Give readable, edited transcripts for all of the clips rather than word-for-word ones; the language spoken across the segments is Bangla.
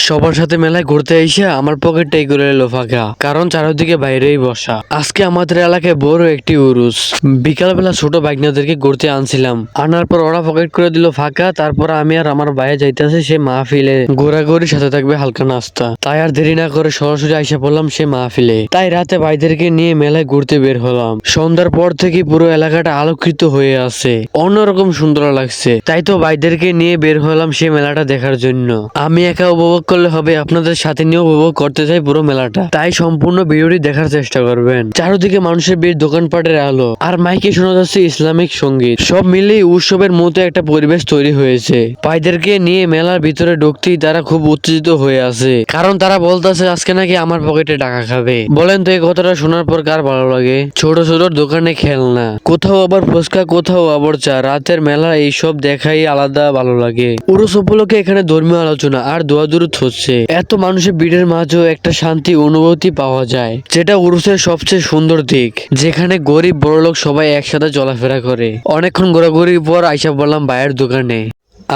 সবার সাথে মেলায় ঘুরতে এসে আমার পকেটটাই করে এলো ফাঁকা, কারণ চারিদিকে বাইরেই বসা। আজকে আমাদের এলাকায় বড় একটি উরুস। বিকালবেলা ছোট বাইকনাদেরকে ঘুরতে আনছিলাম, আনার পর ওরা পকেট করে দিল ফাঁকা। তারপর আমি আর আমার ভাইয়া যাইতেছে সে মাহফিলে, ঘোরাঘুরি সাথে থাকবে হালকা নাস্তা। তাই আর দেরি না করে সরাসরি আইসা পড়লাম সে মাহফিলে। তাই রাতে ভাইদেরকে নিয়ে মেলায় ঘুরতে বের হলাম। সন্ধ্যার পর থেকে পুরো এলাকাটা আলোকিত হয়ে আছে, অন্যরকম সুন্দর লাগছে। তাই তো ভাইদেরকে নিয়ে বের হলাম সে মেলাটা দেখার জন্য। আমি একা উপভোগ করলে হবে, আপনাদের সাথে নিয়ে উপভোগ করতে চাই পুরো মেলাটা। তাই সম্পূর্ণ ভিডিওটি দেখার চেষ্টা করবেন। চারদিকে মানুষের ভিড়, দোকানপাটের আলো, আর মাইকে শোনা যাচ্ছে ইসলামিক সঙ্গীত। সব মিলিয়ে উৎসবের মতো একটা পরিবেশ তৈরি হয়েছে। ভাইদেরকে নিয়ে মেলার ভিতরে ঢুকতেই তারা খুব উত্তেজিত হয়ে আছে, কারণ তারা বলতেছে আজকে নাকি আমার পকেটে টাকা খাবে। বলেন তো এই কথাটা শোনার পর কার ভালো লাগে? ছোট ছোট দোকানে খেলনা, কোথাও আবার ফুচকা, কোথাও আবার চা। রাতের মেলা এইসব দেখাই আলাদা ভালো লাগে। উরুস উপলক্ষে এখানে ধর্মীয় আলোচনা আর দোয়া দুরুদ হচ্ছে। এত মানুষের ভিড়ের মাঝেও একটা শান্তি অনুভূতি পাওয়া যায়, যেটা উরুসের সবচেয়ে সুন্দর দিক। যেখানে গরিব বড়লোক সবাই একসাথে চলাফেরা করে। অনেকক্ষণ ঘোরাঘুরির পর আইসা বললাম ভাইয়ের দোকানে।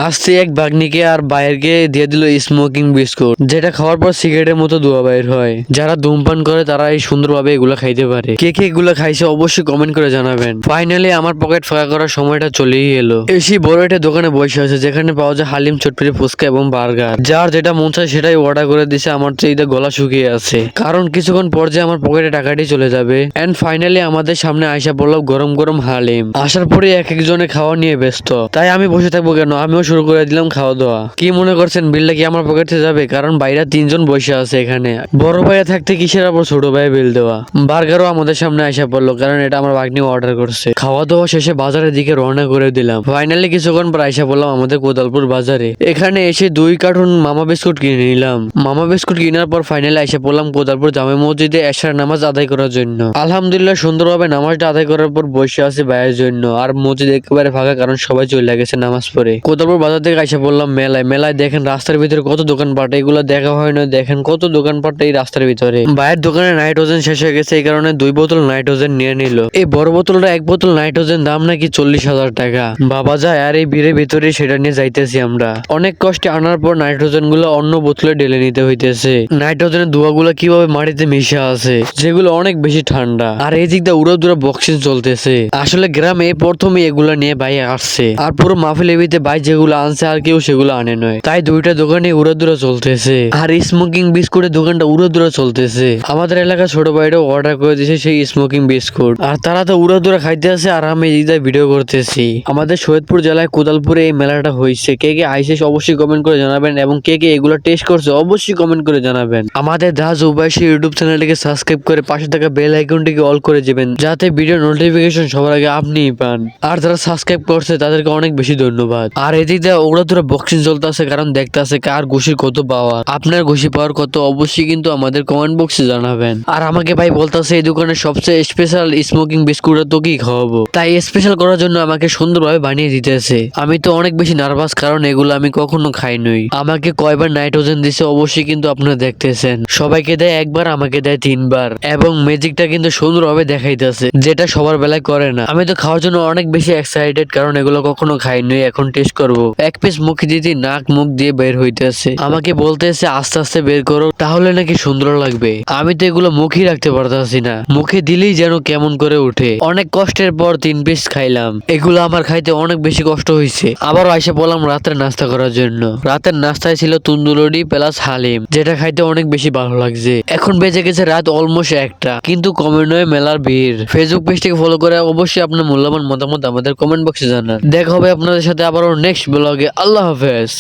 আসছে এক বাগনিকে আর বাইরকে দিয়ে দিল স্মোকিং বিস্কুট, যেটা খাওয়ার পর সিগারেটের মতো ধোঁয়া বাইর হয়। যারা ধূমপান করে তারা এই সুন্দরভাবে এগুলা খাইতে পারে। কে কে এগুলা খাইছে অবশ্যই কমেন্ট করে জানাবেন। ফাইনালি আমার পকেট ফাঁকা করার সময়টা চলেই এলো। এসে বড় একটা দোকানে বসে আছে, যেখানে পাওয়া যায় হালিম, চটপটি, ফুচকা এবং বার্গার। যার যেটা মন চায় সেটাই অর্ডার করে দিছে। আমার তো এইটা গলা শুকিয়ে আছে, কারণ কিছুক্ষণ পর যে আমার পকেটে টাকাটি চলে যাবে। এন্ড ফাইনালি আমাদের সামনে আইসা পড়লো গরম গরম হালিম। আসার পরে এক একজনে খাওয়া নিয়ে ব্যস্ত। তাই আমি বসে থাকবো কেন, আমিও শুরু করে দিলাম খাওয়া দাওয়া। কি মনে করছেন বিলটা কি আমার পকেটে যাবে? কারণ বাইরে তিনজন বসে আছে এখানে। বড় ভাইয়া থাকতে কিসের আবার ছোট ভাই বিল দেওয়া। বার্গারও আমাদের সামনে আসা পড়লো, কারণ এটা আমার ভাগ্নি অর্ডার করছে। খাওয়া দাওয়া শেষে বাজারের দিকে রওনা করে দিলাম। ফাইনালি কিছুক্ষণ পর আইসা পড়লাম আমাদের কোদালপুর বাজারে। এখানে এসে 2 কার্টুন মামা বিস্কুট কিনে নিলাম। মামা বিস্কুট কেনার পর ফাইনালি আইসা পড়লাম কোদালপুর জামে মসজিদে এশার নামাজ আদায় করার জন্য। আলহামদুলিল্লাহ সুন্দরভাবে নামাজটা আদায় করার পর বসে আছি ভাইয়ের জন্য। আর মসজিদ একেবারে ফাঁকা, কারণ সবাই চলে গেছে নামাজ পড়ে। কোদালপুর বাজার থেকে আইসা বললাম মেলায়। মেলায় দেখেন রাস্তার ভিতরে কত দোকানপাট, এগুলো দেখা হয় না। দেখেন কত দোকানপাট এই রাস্তার ভিতরে। ভাইয়ের দোকানে নাইট্রোজেন শেষ হয়ে গেছে, এই কারণে 2 বোতল নাইট্রোজেন নিয়ে নিল। এই বড় বোতলটা 1 বোতল নাইট্রোজেন দাম নাকি 40,000 টাকা। বাবা যায়, আর এই ভিড়ের ভিতরে সেটা নিয়ে যাইতেছি আমরা। অনেক কষ্টে আনার পর নাইট্রোজেন গুলো অন্য বোতলে ঢেলে নিতে হইতেছে। নাইট্রোজেনের ধোঁয়াগুলো কিভাবে মাটিতে মিশে আছে, যেগুলো অনেক বেশি ঠান্ডা। আর এই দিকটা উড়াদুরা বক্সিং চলতেছে। আসলে গ্রামে প্রথমে এগুলা নিয়ে ভাই আসছে, আর পুরো মাহফিল এবিতে ভাই যেগুলো আনছে আর কেউ সেগুলো আনে নয়। তাই 2টা দোকানে উড়াদুরা চলতেছে। আর স্মোকিং বিস্কুটের দোকানটা উড়াদুরা চলতেছে। আমাদের এলাকা ছোট ভাইটাও অর্ডার করে দিয়েছে সেই স্মোকিং বিস্কুট। আর তারা তো উড়াদুরা খাইতে আছে, আর আমি এই ভিডিও করতেছি। আমাদের সৈয়দপুর জেলায় কোদালপুরে এই মেলাটা হয়েছে। কে কে আইসে অবশ্যই কমেন্ট করে জানাবেন, এবং কে কে এগুলো টেস্ট করছে অবশ্যই কমেন্ট করে জানাবেন। আমাদের দাস উবাইশী ইউটিউব চ্যানেলটিকে সাবস্ক্রাইব করে পাশে থাকা বেল আইকনটিকে অল করে দিবেন, যাতে ভিডিও নোটিফিকেশন সবার আগে আপনিই পান। আর যারা সাবস্ক্রাইব করছে তাদেরকে অনেক বেশি ধন্যবাদ। আর এদিক দিয়ে উড়াদুরা বক্সিং চলতেছে, কারণ দেখতে আছে কার ঘুষির কত পাওয়ার। আপনার ঘুষি পাওয়ার কত অবশ্যই কিন্তু আমাদের কমেন্ট বক্সে জানাবেন। আর আমাকে ভাই বলতেছে এই দোকানের সবচেয়ে স্পেশাল স্মোকিং বিস্কুট তো কি খাওয়াবো, তাই স্পেশাল করার জন্য আমাকে সুন্দরভাবে বানিয়ে দিতেছে। আমি তো অনেক বেশি নার্ভাস, কারণ এগুলো আমি কখনো খাই নই। আমাকে কয়বার নাইট্রোজেন দিছে অবশ্যই কিন্তু আপনারা দেখতেছেন। সবাইকে দেয় একবার, আমাকে দেয় 3 বার, এবং ম্যাজিকটা কিন্তু সুন্দরভাবে দেখাইতেছে, যেটা সবার বেলায় করে না। আমি তো খাওয়ার জন্য অনেক বেশি এক্সাইটেড, কারণ এগুলো কখনো খাই নই, এখন টেস্ট করবো। এক পিস মুখে দিতে নাক মুখ দিয়ে বের হইতেছে। আমাকে বলতেছে আস্তে আস্তে বের করো, তাহলে নাকি সুন্দর লাগবে। আমি তো এগুলো মুখেই রাখতে পারতাছি না, মুখে দিলেই যেন কেমন করে উঠে। অনেক কষ্টের পর 3 পিস খাইলাম। এগুলো আমার খাইতে অনেক বেশি কষ্ট হয়েছে। আবার আইসা বললাম রাতের নাস্তা করার জন্য। রাতের নাস্তায় ছিল তন্দুরি প্লাস হালিম, যেটা খাইতে অনেক বেশি ভালো লাগছে। এখন বেজে গেছে রাত অলমোস্ট 1টা, কিন্তু কমে নয় মেলার ভিড়। ফেসবুক পেজটিকে ফলো করে অবশ্যই আপনার মূল্যবান মতামত আমাদের কমেন্ট বক্সে জানান। দেখা হবে আপনাদের সাথে আবারও নেক্সট ব্লগে। আল্লাহ হাফেজ।